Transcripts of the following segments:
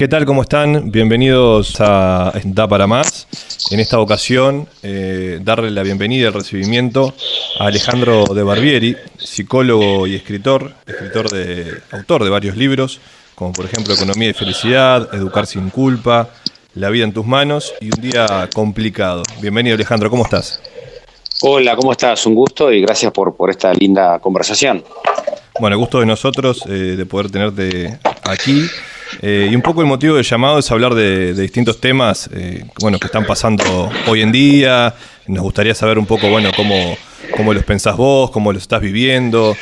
¿Qué tal? ¿Cómo están? Bienvenidos a Da para Más. En esta ocasión, darle la bienvenida y el recibimiento a Alejandro De Barbieri, psicólogo y autor de varios libros, como por ejemplo Economía y Felicidad, Educar sin culpa, La vida en tus manos y Un día complicado. Bienvenido, Alejandro, ¿cómo estás? Hola, ¿cómo estás? Un gusto y gracias por esta linda conversación. Bueno, el gusto de nosotros de poder tenerte aquí. Y un poco el motivo del llamado es hablar de distintos temas que están pasando hoy en día. Nos gustaría saber un poco cómo los pensás vos, cómo los estás viviendo.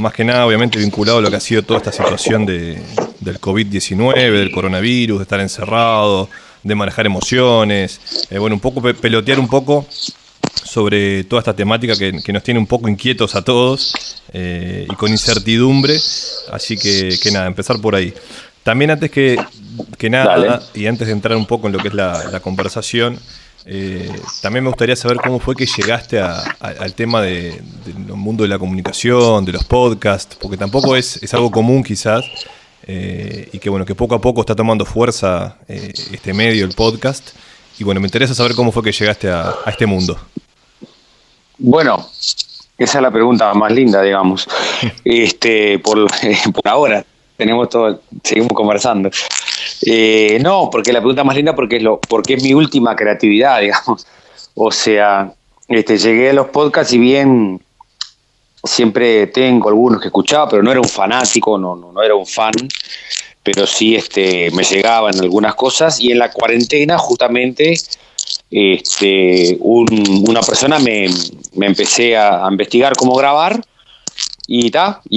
Más que nada, obviamente, vinculado a lo que ha sido toda esta situación del COVID-19, del coronavirus, de estar encerrado, de manejar emociones. Un poco pelotear un poco sobre toda esta temática que nos tiene un poco inquietos a todos y con incertidumbre. Así que nada, empezar por ahí. También antes que nada, dale. Y antes de entrar un poco en lo que es la conversación, también me gustaría saber cómo fue que llegaste al tema del mundo de la comunicación, de los podcasts, porque tampoco es algo común quizás, y que poco a poco está tomando fuerza este medio, el podcast. Y me interesa saber cómo fue que llegaste a este mundo. Bueno, esa es la pregunta más linda, digamos. Por ahora seguimos conversando. No, porque la pregunta más linda porque es mi última creatividad, digamos. O sea, llegué a los podcasts y bien siempre tengo algunos que escuchaba, pero no era un fanático, no era un fan, pero sí me llegaban algunas cosas. Y en la cuarentena justamente una persona me empecé a investigar cómo grabar y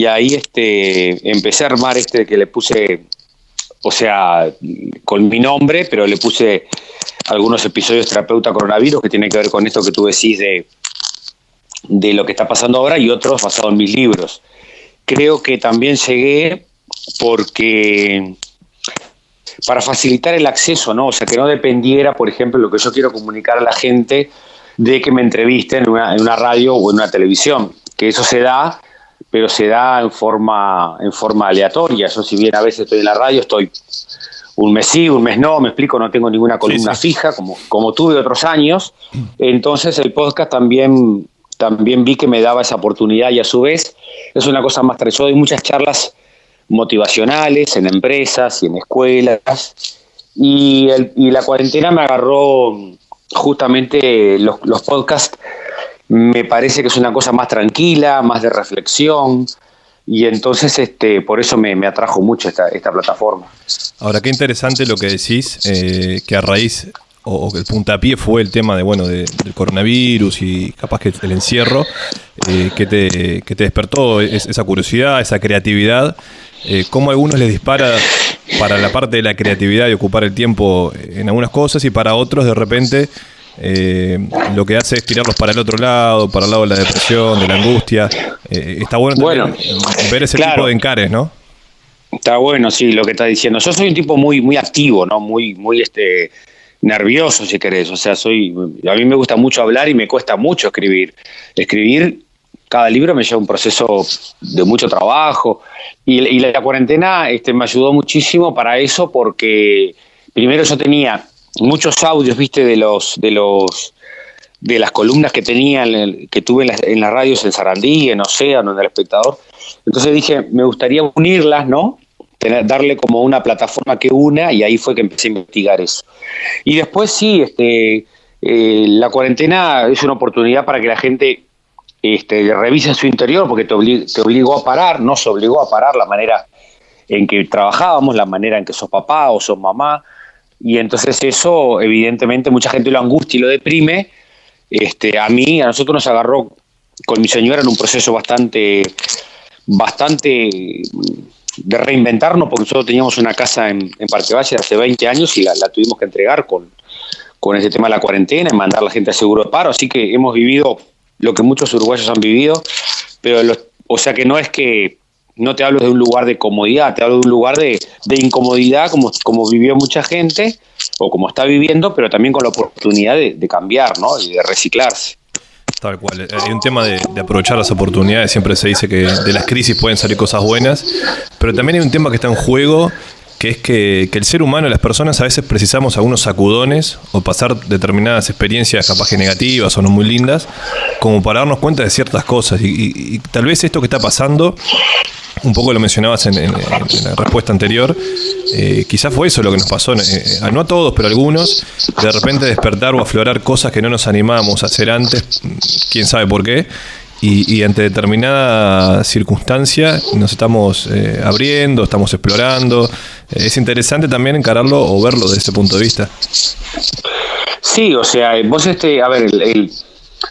ahí empecé a armar que le puse, o sea, con mi nombre, pero le puse algunos episodios Terapeuta Coronavirus, que tiene que ver con esto que tú decís de lo que está pasando ahora, y otros basados en mis libros. Creo que también llegué porque para facilitar el acceso, ¿no? O sea, que no dependiera, por ejemplo, lo que yo quiero comunicar a la gente de que me entrevisten en una radio o en una televisión, que eso se da, pero se da en forma aleatoria. Yo, si bien a veces estoy en la radio, estoy un mes sí, un mes no, me explico, no tengo ninguna columna fija, como tuve otros años. Entonces el podcast también vi que me daba esa oportunidad, y a su vez es una cosa más tradicional. Yo doy muchas charlas motivacionales en empresas y en escuelas, y la cuarentena me agarró justamente los podcasts. Me parece que es una cosa más tranquila, más de reflexión, y entonces por eso me atrajo mucho esta plataforma. Ahora, qué interesante lo que decís, que a raíz o que el puntapié fue el tema del coronavirus y capaz que el encierro, que te despertó esa curiosidad, esa creatividad. Cómo a algunos les dispara para la parte de la creatividad y ocupar el tiempo en algunas cosas, y para otros de repente lo que hace es tirarlos para el otro lado, para el lado de la depresión, de la angustia. Está bueno ver ese tipo de encares, ¿no? Está bueno, sí, lo que estás diciendo. Yo soy un tipo muy, muy activo, ¿no? Muy nervioso, si querés. O sea, a mí me gusta mucho hablar y me cuesta mucho escribir. Cada libro me lleva un proceso de mucho trabajo, y la cuarentena me ayudó muchísimo para eso, porque primero yo tenía muchos audios, viste, de las columnas que tuve en las radios en Sarandí, en Océano, en El Espectador. Entonces dije, me gustaría unirlas, ¿no? Darle como una plataforma que una, y ahí fue que empecé a investigar eso. Y después sí, la cuarentena es una oportunidad para que la gente revise su interior, porque te obligó a parar, nos obligó a parar la manera en que trabajábamos, la manera en que sos papá o sos mamá, y entonces eso evidentemente mucha gente lo angustia y lo deprime. A nosotros nos agarró con mi señora en un proceso bastante de reinventarnos, porque nosotros teníamos una casa en Parque Valle hace 20 años y la tuvimos que entregar con ese tema de la cuarentena y mandar a la gente a seguro de paro, así que hemos vivido lo que muchos uruguayos han vivido, pero o sea que no es que no te hablo de un lugar de comodidad, te hablo de un lugar de incomodidad, como vivió mucha gente o como está viviendo, pero también con la oportunidad de cambiar, ¿no? Y de reciclarse. Tal cual. Hay un tema de aprovechar las oportunidades. Siempre se dice que de las crisis pueden salir cosas buenas, pero también hay un tema que está en juego, que es que el ser humano, las personas, a veces precisamos algunos sacudones o pasar determinadas experiencias capaz que negativas o no muy lindas, como para darnos cuenta de ciertas cosas. Y tal vez esto que está pasando, un poco lo mencionabas en la respuesta anterior, quizás fue eso lo que nos pasó, no a todos, pero a algunos, de repente despertar o aflorar cosas que no nos animábamos a hacer antes, quién sabe por qué, y ante determinada circunstancia nos estamos abriendo, estamos explorando. Es interesante también encararlo o verlo desde ese punto de vista. Sí, o sea, vos a ver,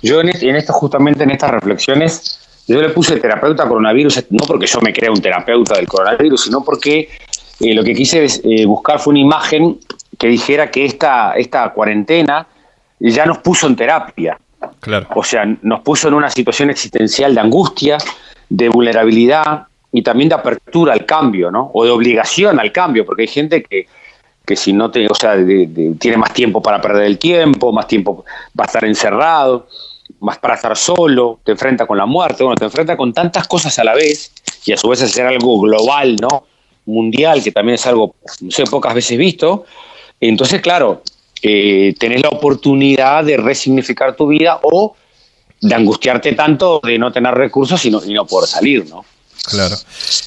yo en esto, justamente en estas reflexiones, yo le puse terapeuta coronavirus, no porque yo me crea un terapeuta del coronavirus, sino porque lo que quise buscar fue una imagen que dijera que esta cuarentena ya nos puso en terapia. Claro. O sea, nos puso en una situación existencial de angustia, de vulnerabilidad y también de apertura al cambio, ¿no? O de obligación al cambio, porque hay gente que si no te, o sea, tiene más tiempo para perder el tiempo, más tiempo va a estar encerrado, más para estar solo, te enfrenta con la muerte, bueno, te enfrenta con tantas cosas a la vez y a su vez hacer algo global, ¿no? Mundial, que también es algo, no sé, pocas veces visto. Entonces, claro, tenés la oportunidad de resignificar tu vida o de angustiarte tanto de no tener recursos y no poder salir, ¿no? Claro.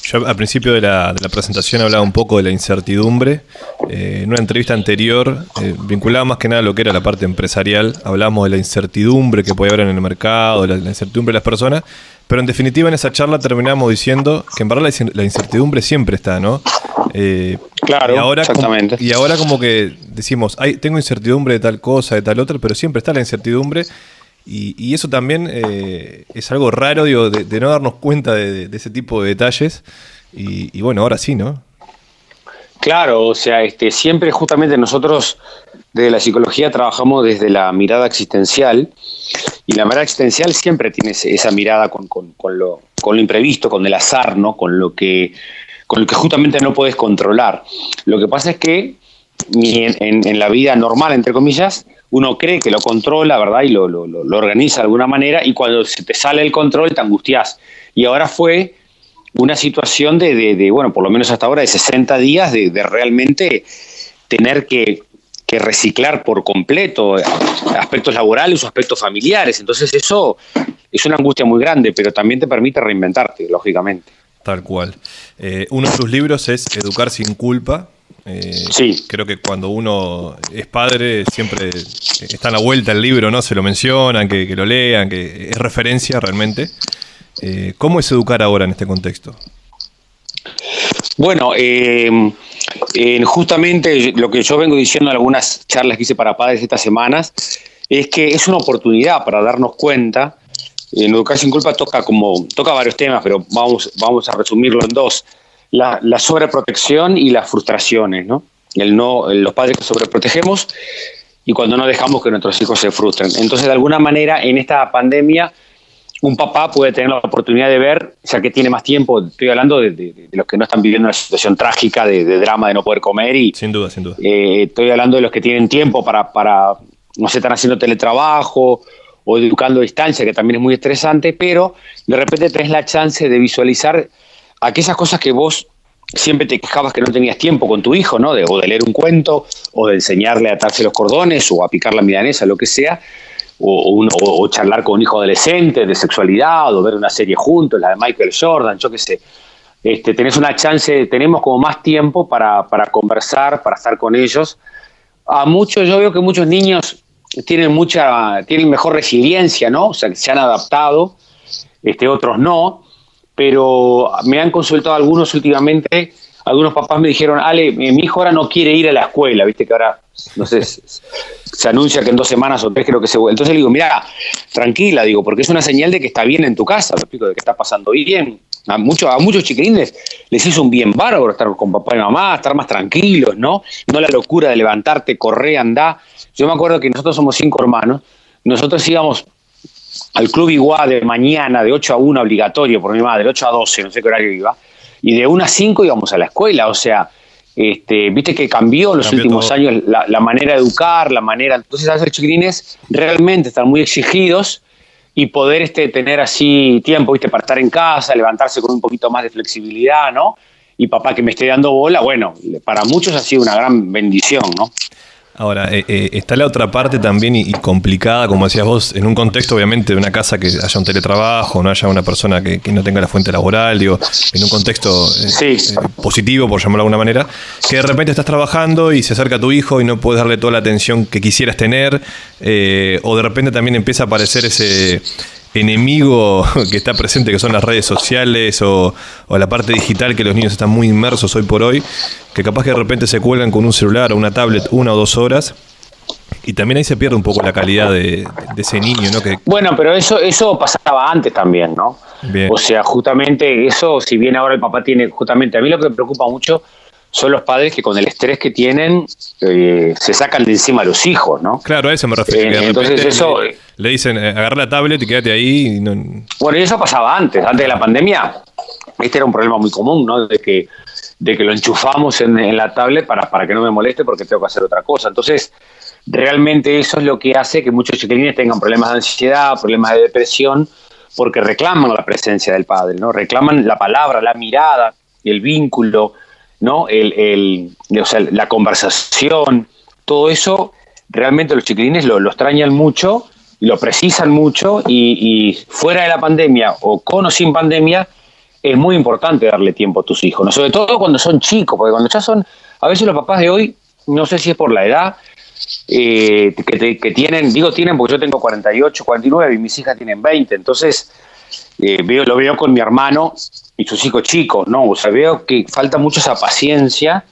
Yo al principio de la presentación hablaba un poco de la incertidumbre. En una entrevista anterior, vinculaba más que nada a lo que era la parte empresarial. Hablábamos de la incertidumbre que puede haber en el mercado, la incertidumbre de las personas. Pero en definitiva en esa charla terminamos diciendo que en verdad la incertidumbre siempre está, ¿no? Claro, y ahora exactamente. Y ahora como que decimos, tengo incertidumbre de tal cosa, de tal otra, pero siempre está la incertidumbre. Y eso también es algo raro, digo, de no darnos cuenta de ese tipo de detalles. Y bueno, ahora sí, ¿no? Claro, o sea, siempre justamente nosotros desde la psicología trabajamos desde la mirada existencial, y la mirada existencial siempre tiene esa mirada con lo imprevisto, con el azar, ¿no? Con lo que justamente no puedes controlar. Lo que pasa es que en la vida normal, entre comillas, uno cree que lo controla, ¿verdad? Y lo organiza de alguna manera, y cuando se te sale el control te angustias. Y ahora fue una situación de bueno, por lo menos hasta ahora, de 60 días de realmente tener que reciclar por completo aspectos laborales o aspectos familiares. Entonces eso es una angustia muy grande, pero también te permite reinventarte, lógicamente. Tal cual. Uno de tus libros es Educar sin culpa. Sí. Creo que cuando uno es padre siempre está en la vuelta el libro, ¿no? Se lo mencionan, que lo lean, que es referencia realmente. ¿Cómo es educar ahora en este contexto? Bueno, justamente lo que yo vengo diciendo en algunas charlas que hice para padres estas semanas es que es una oportunidad para darnos cuenta. En Educar sin culpa toca varios temas, pero vamos a resumirlo en dos: la sobreprotección y las frustraciones, ¿no? Los padres que sobreprotegemos y cuando no dejamos que nuestros hijos se frustren. Entonces, de alguna manera, en esta pandemia, un papá puede tener la oportunidad de ver, ya que tiene más tiempo. Estoy hablando de los que no están viviendo una situación trágica de drama, de no poder comer. Sin duda. Estoy hablando de los que tienen tiempo para no sé, están haciendo teletrabajo o educando a distancia, que también es muy estresante, pero de repente tenés la chance de visualizar aquellas cosas que vos siempre te quejabas que no tenías tiempo con tu hijo, ¿no? O de leer un cuento, o de enseñarle a atarse los cordones, o a picar la milanesa, lo que sea, o charlar con un hijo adolescente de sexualidad, o ver una serie juntos, la de Michael Jordan, yo qué sé. Tenés una chance, tenemos como más tiempo para conversar, para estar con ellos. Yo veo que muchos niños tienen mejor resiliencia, ¿no? O sea, que se han adaptado, otros no, pero me han consultado algunos últimamente. Algunos papás me dijeron, Ale, mi hijo ahora no quiere ir a la escuela, viste que ahora, no sé, se anuncia que en 2 semanas o 3 creo que se vuelve. Entonces le digo, mira, tranquila, porque es una señal de que está bien en tu casa, me explico, de que está pasando bien. A muchos chiquilines les hizo un bien bárbaro estar con papá y mamá, estar más tranquilos, ¿no? No la locura de levantarte, correr, andar. Yo me acuerdo que nosotros somos 5 hermanos, nosotros íbamos al club Iguá de mañana, de 8 a 1 obligatorio por mi madre, de 8 a 12, no sé qué horario iba, y de 1 a 5 íbamos a la escuela. O sea, viste que cambió en los últimos todo. años la manera de educar, entonces a veces chiquilines realmente están muy exigidos, y poder tener así tiempo, viste, para estar en casa, levantarse con un poquito más de flexibilidad, ¿no? y papá que me esté dando bola, bueno, para muchos ha sido una gran bendición, ¿no? Ahora, está la otra parte también y complicada, como decías vos, en un contexto obviamente de una casa que haya un teletrabajo, no haya una persona que no tenga la fuente laboral, digo, en un contexto positivo, por llamarlo de alguna manera, que de repente estás trabajando y se acerca tu hijo y no puedes darle toda la atención que quisieras tener, o de repente también empieza a aparecer ese enemigo que está presente, que son las redes sociales o la parte digital, que los niños están muy inmersos hoy por hoy, que capaz que de repente se cuelgan con un celular o una tablet 1 o 2 horas, y también ahí se pierde un poco la calidad de ese niño, ¿no? Bueno, pero eso pasaba antes también, ¿no? Bien. O sea, justamente eso, si bien ahora el papá tiene, justamente a mí lo que me preocupa mucho son los padres que con el estrés que tienen se sacan de encima a los hijos, ¿no? Claro, a eso me refiero. Que entonces eso... Le dicen, agarra la tablet y quédate ahí. Y no... Bueno, y eso pasaba antes de la pandemia. Este era un problema muy común, ¿no? De que lo enchufamos en la tablet para que no me moleste porque tengo que hacer otra cosa. Entonces, realmente eso es lo que hace que muchos chiquilines tengan problemas de ansiedad, problemas de depresión, porque reclaman la presencia del padre, ¿no? Reclaman la palabra, la mirada, el vínculo, ¿no? O sea, la conversación, todo eso realmente los chiquilines lo extrañan mucho, lo precisan mucho y fuera de la pandemia o con o sin pandemia es muy importante darle tiempo a tus hijos, ¿no? Sobre todo cuando son chicos, porque cuando ya son, a veces los papás de hoy, no sé si es por la edad que tienen porque yo tengo 48, 49 y mis hijas tienen 20, entonces lo veo con mi hermano y sus hijos chicos, ¿no? O sea, veo que falta mucho esa paciencia,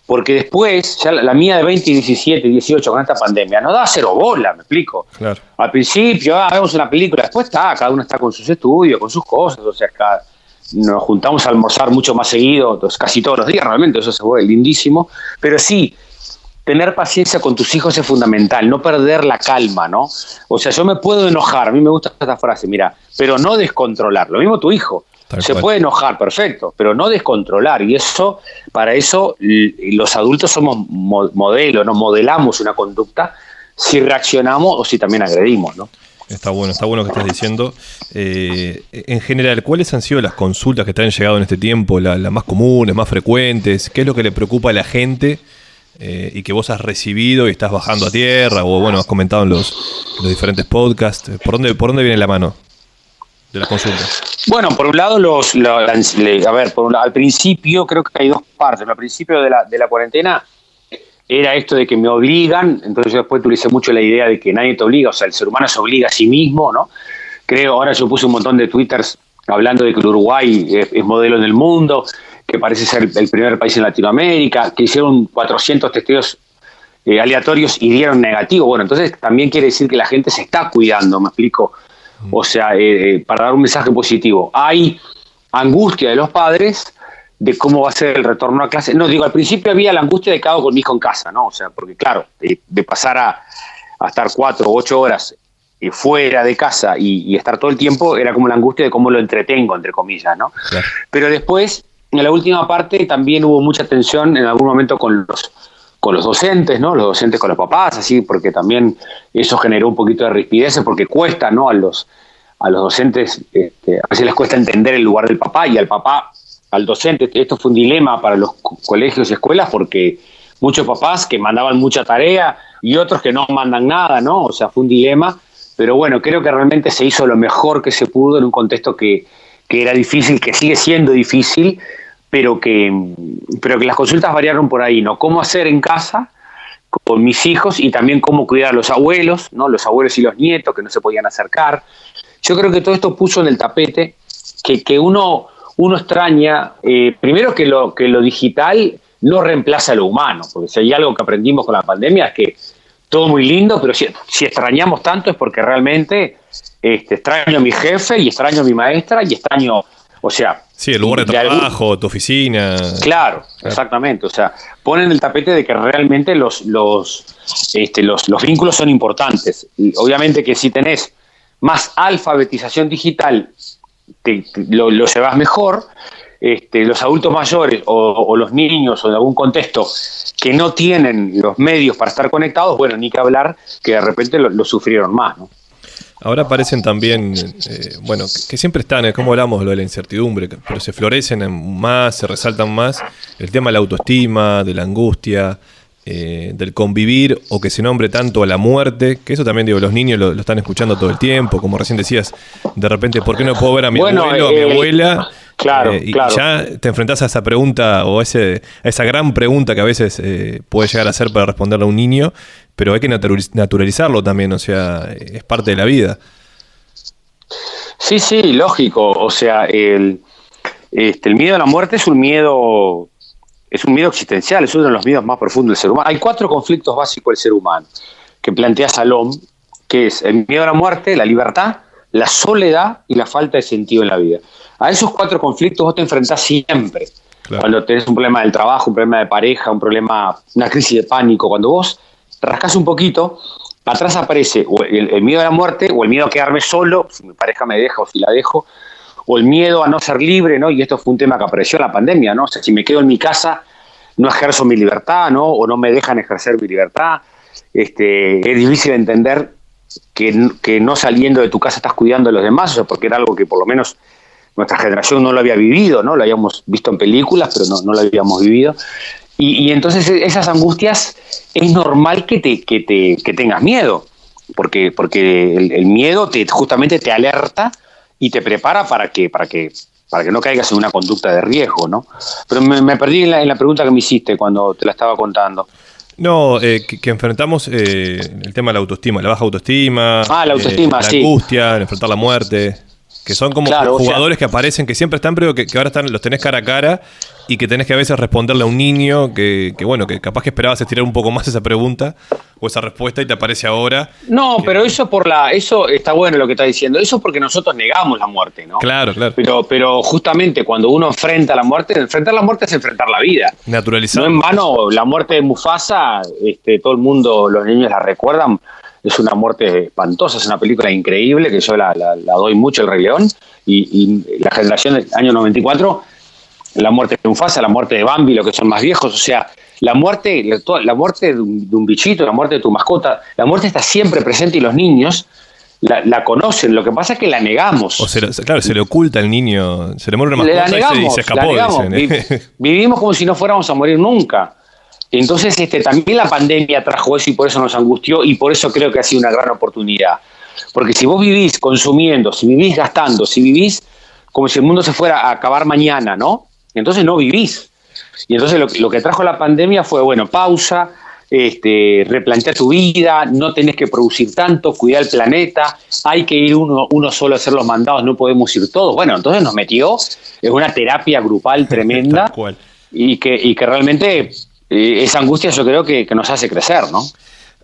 porque después, ya la mía de 20, 17, 18 con esta pandemia, no da cero bola, me explico. Claro. Al principio, vemos una película, después cada uno está con sus estudios, con sus cosas, o sea, nos juntamos a almorzar mucho más seguido, entonces, casi todos los días, realmente, eso se vuelve lindísimo, pero sí, tener paciencia con tus hijos es fundamental, no perder la calma, ¿no? O sea, yo me puedo enojar, a mí me gusta esta frase, mira, pero no descontrolar, lo mismo tu hijo. Se puede enojar, perfecto, pero no descontrolar. Y eso, para eso, los adultos somos modelos, ¿no? Modelamos una conducta si reaccionamos o si también agredimos, ¿no? Está bueno que estás diciendo. En general, ¿cuáles han sido las consultas que te han llegado en este tiempo, las más comunes, más frecuentes? ¿Qué es lo que le preocupa a la gente y que vos has recibido y estás bajando a tierra? O bueno, has comentado en los diferentes podcasts. ¿Por dónde viene la mano de las consultas? Bueno, por un lado, al principio creo que hay dos partes. Al principio de la cuarentena era esto de que me obligan, entonces yo después utilicé mucho la idea de que nadie te obliga, o sea, el ser humano se obliga a sí mismo, ¿no? Creo, ahora yo puse un montón de twitters hablando de que el Uruguay es modelo en el mundo, que parece ser el primer país en Latinoamérica, que hicieron 400 testeos aleatorios y dieron negativo. Bueno, entonces también quiere decir que la gente se está cuidando, ¿me explico? O sea, para dar un mensaje positivo. Hay angustia de los padres de cómo va a ser el retorno a clase. No, digo, al principio había la angustia de quedar con mi hijo en casa, ¿no? O sea, porque claro, de pasar a estar 4 o 8 horas fuera de casa y estar todo el tiempo, era como la angustia de cómo lo entretengo, entre comillas, ¿no? Claro. Pero después, en la última parte, también hubo mucha tensión en algún momento con los docentes, ¿no? Los docentes con los papás, así, porque también eso generó un poquito de rispideces, porque cuesta, ¿no? A los docentes, a veces les cuesta entender el lugar del papá, y al docente, esto fue un dilema para los colegios y escuelas, porque muchos papás que mandaban mucha tarea y otros que no mandan nada, ¿no? O sea, fue un dilema, pero bueno, creo que realmente se hizo lo mejor que se pudo en un contexto que era difícil, que sigue siendo difícil, pero que las consultas variaron por ahí, ¿no? Cómo hacer en casa con mis hijos y también cómo cuidar a los abuelos, ¿no? Los abuelos y los nietos que no se podían acercar. Yo creo que todo esto puso en el tapete que uno extraña, primero que lo digital no reemplaza lo humano, porque si hay algo que aprendimos con la pandemia es que todo muy lindo, pero si extrañamos tanto es porque realmente extraño a mi jefe y extraño a mi maestra y extraño, o sea... Sí, el lugar de trabajo, tu oficina... Claro, exactamente, o sea, ponen el tapete de que realmente los vínculos son importantes. Y obviamente que si tenés más alfabetización digital, lo llevas mejor. Los adultos mayores o los niños o de algún contexto que no tienen los medios para estar conectados, bueno, ni que hablar que de repente lo sufrieron más, ¿no? Ahora aparecen también, bueno, que siempre están, como hablamos de lo de la incertidumbre, pero se florecen más, se resaltan más el tema de la autoestima, de la angustia, del convivir, o que se nombre tanto a la muerte, que eso también, digo, los niños lo están escuchando todo el tiempo, como recién decías, de repente, ¿por qué no puedo ver a mi abuelo, a mi abuela? Claro, y claro. ya te enfrentás a esa pregunta, o a esa gran pregunta que a veces puede llegar a ser para responderle a un niño, pero hay que naturalizarlo también, o sea, es parte de la vida. Sí, sí, lógico. O sea, el miedo a la muerte es un miedo existencial, es uno de los miedos más profundos del ser humano. Hay 4 conflictos básicos del ser humano que plantea Salom, que es el miedo a la muerte, la libertad, la soledad y la falta de sentido en la vida. A esos 4 conflictos vos te enfrentás siempre. Claro. Cuando tenés un problema del trabajo, un problema de pareja, una crisis de pánico, cuando vos rascás un poquito, atrás aparece o el miedo a la muerte, o el miedo a quedarme solo, si mi pareja me deja o si la dejo, o el miedo a no ser libre, ¿no? Y esto fue un tema que apareció en la pandemia, ¿no? O sea, si me quedo en mi casa, no ejerzo mi libertad, ¿no? O no me dejan ejercer mi libertad. Es difícil entender que no saliendo de tu casa estás cuidando de los demás, o sea, porque era algo que por lo menos nuestra generación no lo había vivido, ¿no? Lo habíamos visto en películas, pero no lo habíamos vivido. Y entonces esas angustias es normal que tengas miedo, porque el miedo justamente te alerta y te prepara para que no caigas en una conducta de riesgo, ¿no? Pero me perdí en la pregunta que me hiciste cuando te la estaba contando. No, que enfrentamos el tema de la autoestima, la baja autoestima, la autoestima, la angustia, el enfrentar la muerte, que son como jugadores que aparecen, que siempre están, pero que ahora los tenés cara a cara y que tenés que a veces responderle a un niño que bueno, que capaz que esperabas estirar un poco más esa pregunta o esa respuesta y te aparece ahora. No, pero eso está bueno lo que está diciendo. Eso es porque nosotros negamos la muerte, ¿no? Claro. Pero justamente cuando uno enfrenta la muerte, enfrentar la muerte es enfrentar la vida. Naturalizar. No en vano, la muerte de Mufasa, todo el mundo, los niños la recuerdan. Es una muerte espantosa, es una película increíble que yo la doy mucho, El Rey León, y la generación del año 94, la muerte de Mufasa, la muerte de Bambi, los que son más viejos, o sea, la muerte de un bichito, la muerte de tu mascota, la muerte está siempre presente y los niños la conocen, lo que pasa es que la negamos. O se le oculta al niño, se le muere una mascota y se escapó, dicen. Vivimos como si no fuéramos a morir nunca. Entonces también la pandemia trajo eso y por eso nos angustió y por eso creo que ha sido una gran oportunidad. Porque si vos vivís consumiendo, si vivís gastando, si vivís como si el mundo se fuera a acabar mañana, ¿no? Entonces no vivís. Y entonces lo que trajo la pandemia fue, bueno, pausa, replantear tu vida, no tenés que producir tanto, cuidar el planeta, hay que ir uno solo a hacer los mandados, no podemos ir todos. Bueno, entonces nos metió en una terapia grupal tremenda. Tal cual. Y que realmente... esa angustia yo creo que nos hace crecer, ¿no?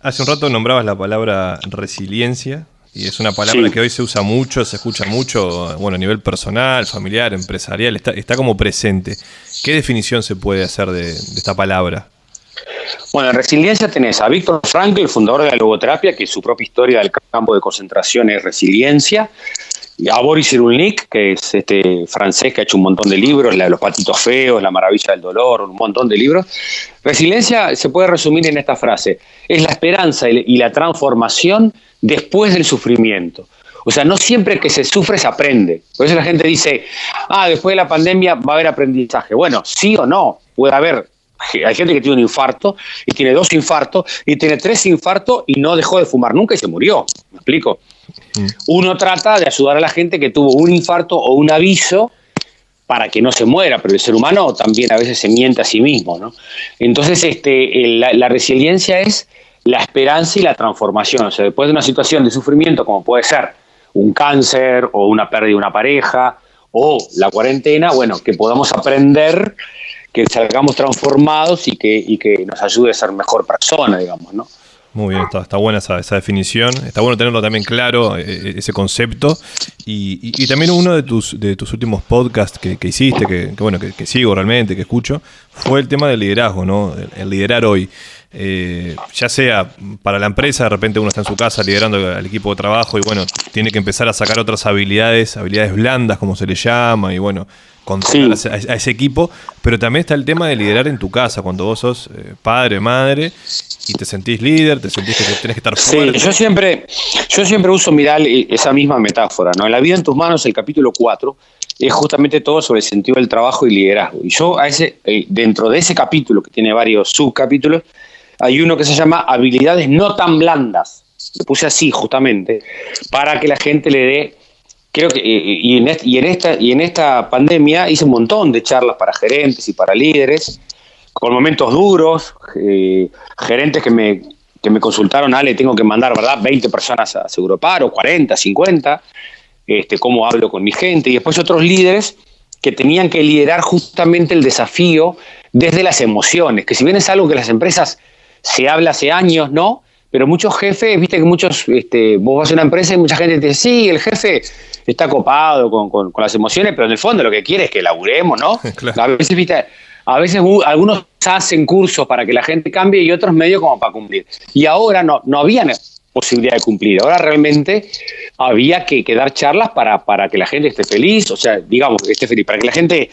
Hace un rato nombrabas la palabra resiliencia, y es una palabra que hoy se usa mucho, se escucha mucho, bueno, a nivel personal, familiar, empresarial, está como presente. ¿Qué definición se puede hacer de esta palabra? Bueno, en resiliencia tenés a Viktor Frankl, el fundador de la logoterapia, que su propia historia del campo de concentración es resiliencia. A Boris Cyrulnik, que es francés que ha hecho un montón de libros, Los patitos feos, La maravilla del dolor, un montón de libros. Resiliencia se puede resumir en esta frase: es la esperanza y la transformación después del sufrimiento. O sea, no siempre que se sufre se aprende. Por eso la gente dice, después de la pandemia va a haber aprendizaje. Bueno, sí o no, puede haber. Hay gente que tiene un infarto y tiene 2 infartos y tiene 3 infartos y no dejó de fumar nunca y se murió. ¿Me explico? Uno trata de ayudar a la gente que tuvo un infarto o un aviso para que no se muera, pero el ser humano también a veces se miente a sí mismo, ¿no? Entonces la resiliencia es la esperanza y la transformación. O sea, después de una situación de sufrimiento como puede ser un cáncer o una pérdida de una pareja o la cuarentena, bueno, que podamos aprender, que salgamos transformados y que nos ayude a ser mejor persona, digamos, ¿no? Muy bien, está buena esa definición. Está bueno tenerlo también claro, ese concepto. Y también uno de tus últimos podcasts que hiciste, que sigo realmente, que escucho, fue el tema del liderazgo, ¿no? El liderar hoy. Ya sea para la empresa, de repente uno está en su casa liderando al equipo de trabajo y bueno, tiene que empezar a sacar otras habilidades blandas, como se le llama, y bueno, controlar a ese equipo, pero también está el tema de liderar en tu casa, cuando vos sos padre o madre y te sentís líder, te sentís que tenés que estar fuerte. Sí, yo siempre uso, mirá, esa misma metáfora, ¿no? En La vida en tus manos, el capítulo 4, es justamente todo sobre el sentido del trabajo y liderazgo. Y yo dentro de ese capítulo, que tiene varios subcapítulos, hay uno que se llama habilidades no tan blandas. Lo puse así justamente, para que la gente le dé. Creo que y en esta pandemia hice un montón de charlas para gerentes y para líderes, con momentos duros, gerentes que me consultaron, Ale, tengo que mandar, ¿verdad?, 20 personas a Seguro Paro, 40, 50, cómo hablo con mi gente, y después otros líderes que tenían que liderar justamente el desafío desde las emociones, que si bien es algo que las empresas se habla hace años, ¿no? Pero muchos jefes, viste que muchos, vos vas a una empresa y mucha gente te dice, sí, el jefe está copado con las emociones, pero en el fondo lo que quiere es que laburemos, ¿no? Claro. A veces algunos hacen cursos para que la gente cambie y otros medio como para cumplir. Y ahora no había posibilidad de cumplir. Ahora realmente había que dar charlas para que la gente esté feliz, o sea, digamos, esté feliz, para que la gente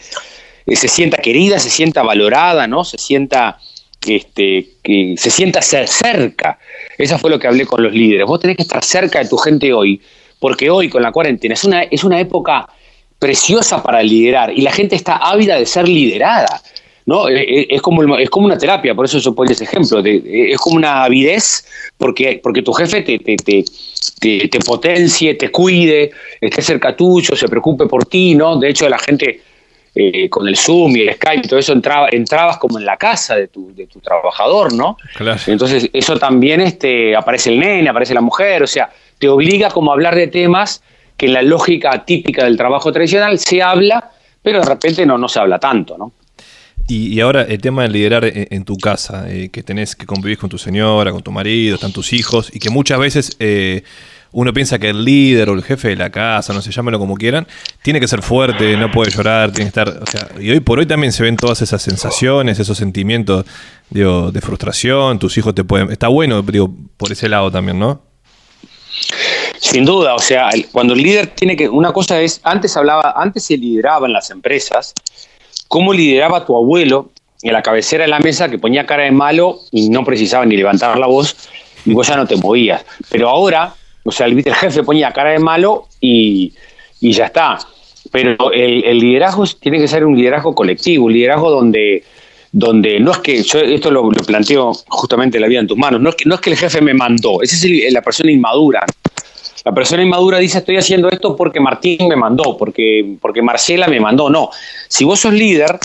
se sienta querida, se sienta valorada, ¿no? Se sienta que se sienta cerca. Eso fue lo que hablé con los líderes. Vos tenés que estar cerca de tu gente hoy, porque hoy con la cuarentena es una época preciosa para liderar y la gente está ávida de ser liderada, ¿no? Es como una terapia, por eso yo pongo ese ejemplo. Es como una avidez porque tu jefe te potencie, te cuide, esté cerca tuyo, se preocupe por ti, ¿no? De hecho, la gente con el Zoom y el Skype y todo eso entrabas como en la casa de tu trabajador, ¿no? Claro. Entonces eso también aparece el nene, aparece la mujer, o sea, te obliga como a hablar de temas que en la lógica típica del trabajo tradicional se habla, pero de repente no se habla tanto, ¿no? Y ahora el tema de liderar en tu casa, que tenés que convivir con tu señora, con tu marido, están tus hijos, y que muchas veces uno piensa que el líder o el jefe de la casa, no sé, llámelo como quieran, tiene que ser fuerte, no puede llorar, tiene que estar, o sea, y hoy por hoy también se ven todas esas sensaciones, esos sentimientos, digo, de frustración, tus hijos te pueden, está bueno, digo, por ese lado también, ¿no? Sin duda, o sea, cuando el líder una cosa es, antes se lideraba en las empresas, cómo lideraba tu abuelo en la cabecera de la mesa que ponía cara de malo y no precisaba ni levantar la voz y vos ya no te movías, pero ahora, o sea, el jefe ponía cara de malo y ya está. Pero el liderazgo tiene que ser un liderazgo colectivo, un liderazgo donde no es que, yo esto lo planteo justamente en La vida en tus manos, no es que el jefe me mandó, esa es la persona inmadura. La persona inmadura dice, estoy haciendo esto porque Martín me mandó, porque Marcela me mandó. No, si vos sos líder,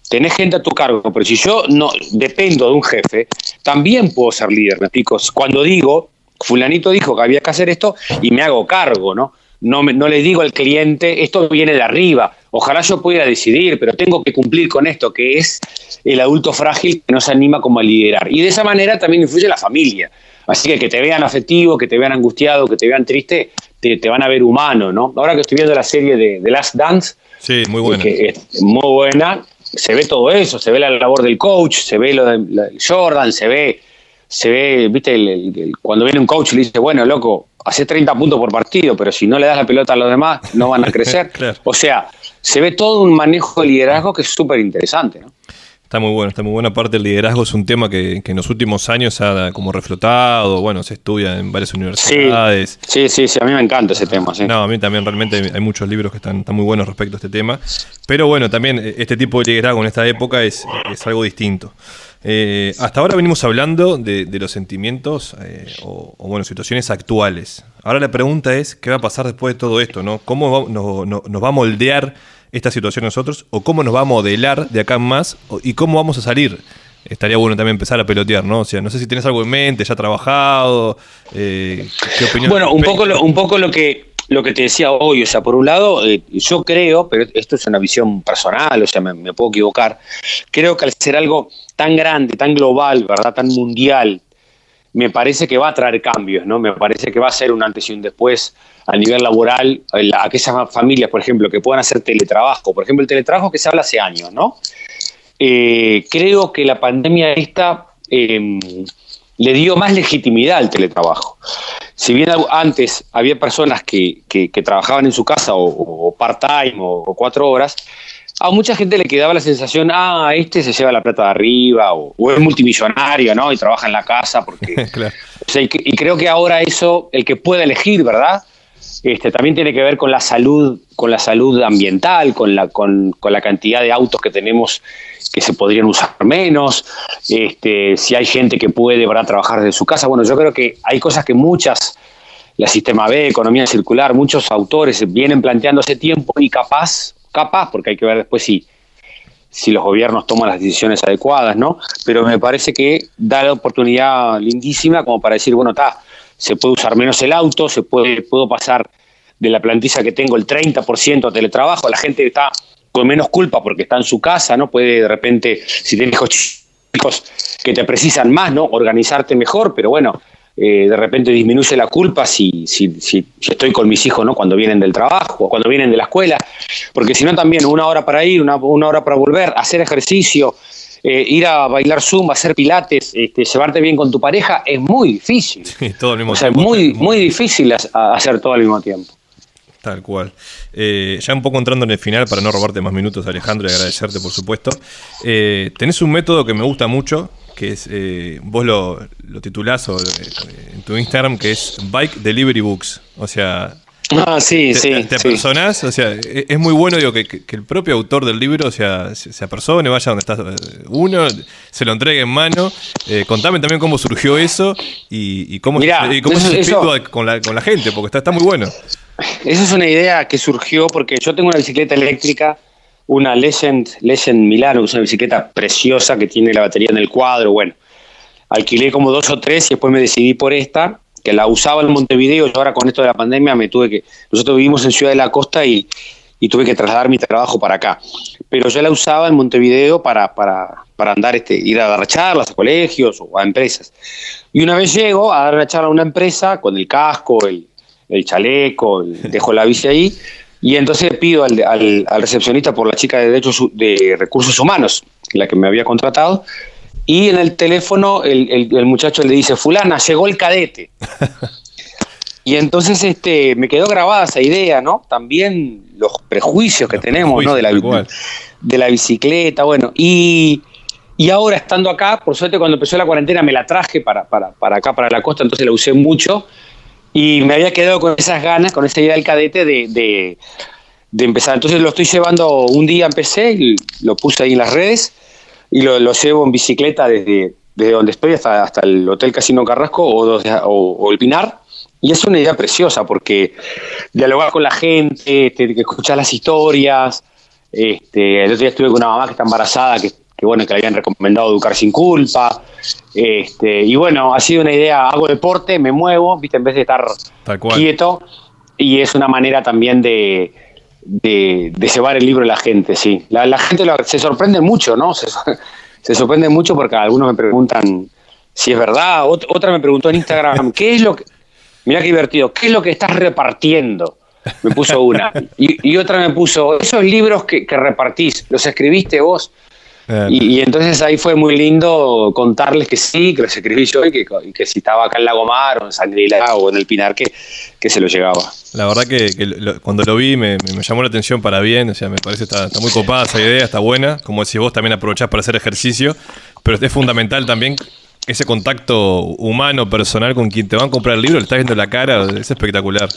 tenés gente a tu cargo, pero si yo no dependo de un jefe, también puedo ser líder, ¿me explico? Cuando digo, fulanito dijo que había que hacer esto y me hago cargo, ¿no? No le digo al cliente, esto viene de arriba, ojalá yo pudiera decidir, pero tengo que cumplir con esto, que es el adulto frágil que no se anima como a liderar. Y de esa manera también influye la familia. Así que te vean afectivo, que te vean angustiado, que te vean triste, te van a ver humano, ¿no? Ahora que estoy viendo la serie de Last Dance, sí, muy buena. Que es muy buena, se ve todo eso, se ve la labor del coach, se ve lo de Jordan, se ve, viste, cuando viene un coach y le dice, bueno, loco, haces 30 puntos por partido, pero si no le das la pelota a los demás, no van a crecer. Claro. O sea, se ve todo un manejo de liderazgo que es súper interesante, ¿no? Está muy bueno. Aparte, el liderazgo es un tema que en los últimos años se ha como reflotado, bueno, se estudia en varias universidades. Sí, a mí me encanta ese tema, sí. No, a mí también realmente hay muchos libros que están muy buenos respecto a este tema. Pero bueno, también este tipo de liderazgo en esta época es algo distinto. Hasta ahora venimos hablando de los sentimientos o bueno, situaciones actuales. Ahora la pregunta es, ¿qué va a pasar después de todo esto, ¿no? ¿Cómo nos va a moldear esta situación a nosotros, o cómo nos va a modelar de acá en más, y cómo vamos a salir? Estaría bueno también empezar a pelotear, ¿no? O sea, no sé si tenés algo en mente, ya trabajado, ¿qué opinión? Bueno, un poco lo que te decía hoy, o sea, por un lado, yo creo, pero esto es una visión personal, o sea, me puedo equivocar, creo que al ser algo tan grande, tan global, ¿verdad?, tan mundial, me parece que va a traer cambios, ¿no? Me parece que va a ser un antes y un después a nivel laboral, aquellas familias, por ejemplo, que puedan hacer teletrabajo, por ejemplo, el teletrabajo que se habla hace años, ¿no? Creo que la pandemia esta le dio más legitimidad al teletrabajo. Si bien antes había personas que trabajaban en su casa o part-time o 4 horas, a mucha gente le quedaba la sensación, este se lleva la plata de arriba, o es multimillonario, ¿no? Y trabaja en la casa, porque... Claro. O sea, y creo que ahora eso, el que puede elegir, ¿verdad? También tiene que ver con la salud ambiental, con la cantidad de autos que tenemos que se podrían usar menos, si hay gente que puede, ¿verdad?, trabajar desde su casa. Bueno, yo creo que hay cosas que la Sistema B, economía circular, muchos autores vienen planteando hace tiempo y capaz, porque hay que ver después si los gobiernos toman las decisiones adecuadas, ¿no? Pero me parece que da la oportunidad lindísima como para decir, bueno, se puede usar menos el auto, puedo pasar de la plantilla que tengo el 30% a teletrabajo, la gente está con menos culpa porque está en su casa, ¿no? Puede de repente, si tienes hijos que te precisan más, ¿no?, organizarte mejor, pero bueno, de repente disminuye la culpa si estoy con mis hijos, ¿no?, cuando vienen del trabajo, cuando vienen de la escuela, porque si no también 1 hora para ir, una hora para volver, hacer ejercicio, ir a bailar zumba, hacer pilates, llevarte bien con tu pareja, es muy difícil. Sí, todo al mismo tiempo. Es muy difícil hacer todo al mismo tiempo. Tal cual. Ya un poco entrando en el final, para no robarte más minutos, Alejandro, y agradecerte, por supuesto. Tenés un método que me gusta mucho, que es, vos lo titulás en tu Instagram, que es Bike Delivery Books. O sea, te apersonás, o sea, es muy bueno, digo, que el propio autor del libro, o sea, se apersone, vaya donde está uno, se lo entregue en mano. Contame también cómo surgió eso y cómo es el feedback con la gente, porque está muy bueno. Esa es una idea que surgió porque yo tengo una bicicleta eléctrica, una Legend Milano, que es una bicicleta preciosa que tiene la batería en el cuadro. Bueno, alquilé como 2 o 3 y después me decidí por esta, que la usaba en Montevideo. Yo ahora con esto de la pandemia nosotros vivimos en Ciudad de la Costa y tuve que trasladar mi trabajo para acá. Pero yo la usaba en Montevideo para andar, ir a dar charlas a colegios o a empresas. Y una vez llego a dar una charla a una empresa con el casco, el chaleco, dejo la bici ahí, y entonces le pido al recepcionista por la chica de Recursos Humanos, la que me había contratado, y en el teléfono el muchacho le dice, fulana, llegó el cadete. Y entonces me quedó grabada esa idea, ¿no? También los prejuicios que tenemos, ¿no?, de la bicicleta, bueno, y ahora estando acá, por suerte cuando empezó la cuarentena me la traje para acá, para la costa, entonces la usé mucho. Y me había quedado con esas ganas, con esa idea del cadete de empezar. Entonces lo estoy llevando, un día empecé y lo puse ahí en las redes y lo llevo en bicicleta desde donde estoy hasta el Hotel Casino Carrasco o el Pinar. Y es una idea preciosa porque dialogar con la gente, escuchar las historias. El otro día estuve con una mamá que está embarazada, que le habían recomendado Educar sin Culpa. Y bueno, ha sido una idea, hago deporte, me muevo, ¿viste?, en vez de estar quieto, y es una manera también de llevar el libro a la gente, sí. La gente se sorprende mucho, ¿no? Se sorprende mucho porque algunos me preguntan si es verdad, otra me preguntó en Instagram, mirá qué divertido, ¿qué es lo que estás repartiendo? Me puso una, y otra me puso, esos libros que repartís, ¿los escribiste vos? Y entonces ahí fue muy lindo contarles que sí, que los escribí yo y que si estaba acá en Lagomar o en Shangri-La o en el Pinar, que se lo llevaba. La verdad que cuando lo vi me llamó la atención para bien, o sea, me parece que está muy copada esa idea, está buena, como decís vos, también aprovechás para hacer ejercicio, pero es fundamental también ese contacto humano, personal con quien te van a comprar el libro, le estás viendo la cara, es espectacular,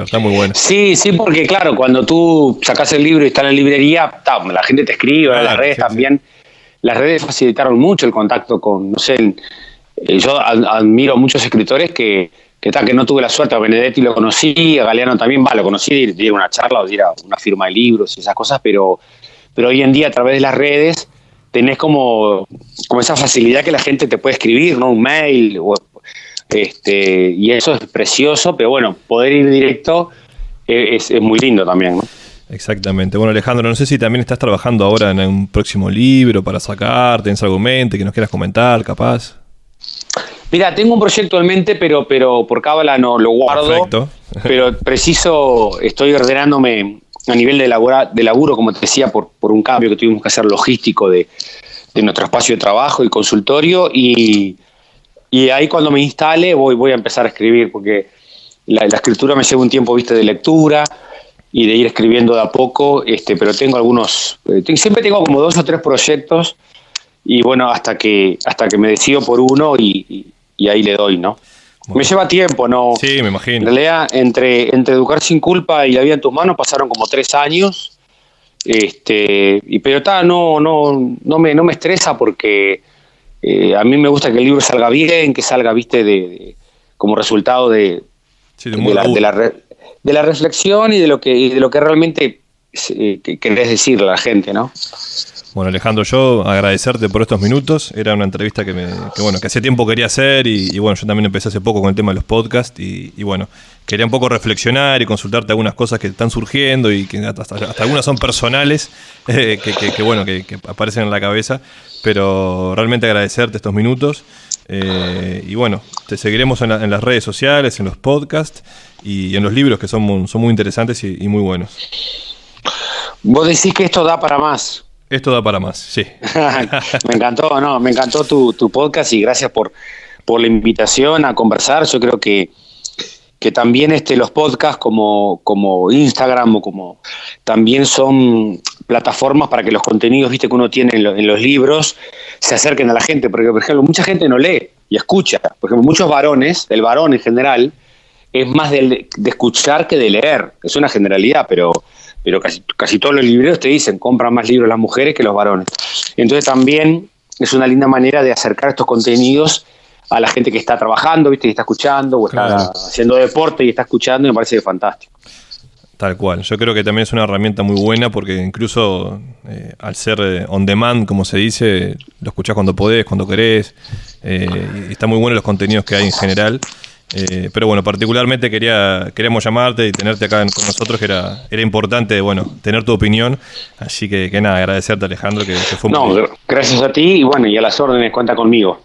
está muy bueno. Sí, porque claro, cuando tú sacás el libro y está en la librería, la gente te escribe, las redes también. Sí. Las redes facilitaron mucho el contacto con, no sé, yo admiro a muchos escritores que no tuve la suerte. A Benedetti lo conocí, a Galeano también, lo conocí de ir a una charla o de ir a una firma de libros y esas cosas, pero hoy en día a través de las redes tenés como esa facilidad que la gente te puede escribir, ¿no? Un mail, y eso es precioso, pero bueno, poder ir directo es muy lindo también, ¿no? Exactamente. Bueno, Alejandro, no sé si también estás trabajando ahora en un próximo libro para sacar, tenés algo en mente que nos quieras comentar, capaz. Mira, tengo un proyecto en mente, pero por cábala no lo guardo. Perfecto. Pero estoy ordenándome a nivel de laburo, como te decía, por un cambio que tuvimos que hacer logístico de nuestro espacio de trabajo y consultorio, y ahí cuando me instale voy a empezar a escribir, porque la escritura me lleva un tiempo, viste, de lectura, y de ir escribiendo de a poco, pero tengo algunos, siempre tengo como 2 o 3 proyectos, y bueno, hasta que me decido por uno y ahí le doy, ¿no? Bueno. Me lleva tiempo, ¿no? Sí, me imagino. En realidad, entre Educar sin culpa y La vida en tus manos pasaron como 3 años, pero no me estresa porque a mí me gusta que el libro salga bien, que salga, viste, como resultado de la reflexión y de lo que realmente querés decirle a la gente, ¿no? Bueno, Alejandro, yo agradecerte por estos minutos. Era una entrevista que hace tiempo quería hacer y bueno, yo también empecé hace poco con el tema de los podcasts y bueno, quería un poco reflexionar y consultarte algunas cosas que están surgiendo y que hasta algunas son personales, que aparecen en la cabeza, pero realmente agradecerte estos minutos. Y bueno, te seguiremos en las redes sociales, en los podcasts y en los libros que son muy interesantes y muy buenos. Vos decís que esto da para más. Esto da para más, sí. Me encantó tu podcast y gracias por la invitación a conversar. Yo creo que también los podcasts como Instagram o como también son plataformas para que los contenidos, viste, que uno tiene en los libros se acerquen a la gente, porque por ejemplo mucha gente no lee y escucha. Por ejemplo, muchos varones, el varón en general, es más de escuchar que de leer. Es una generalidad, pero casi todos los libreros te dicen compran más libros las mujeres que los varones. Entonces también es una linda manera de acercar estos contenidos a la gente que está trabajando, viste, y está escuchando, o está haciendo deporte y está escuchando, y me parece fantástico. Tal cual. Yo creo que también es una herramienta muy buena porque incluso al ser on demand, como se dice, lo escuchás cuando podés, cuando querés. Y está muy bueno los contenidos que hay en general. Pero bueno, particularmente queríamos llamarte y tenerte acá con nosotros, que era importante, bueno, tener tu opinión. Así que nada, agradecerte, Alejandro, que fue muy bien. Gracias a ti y bueno, y a las órdenes, cuenta conmigo.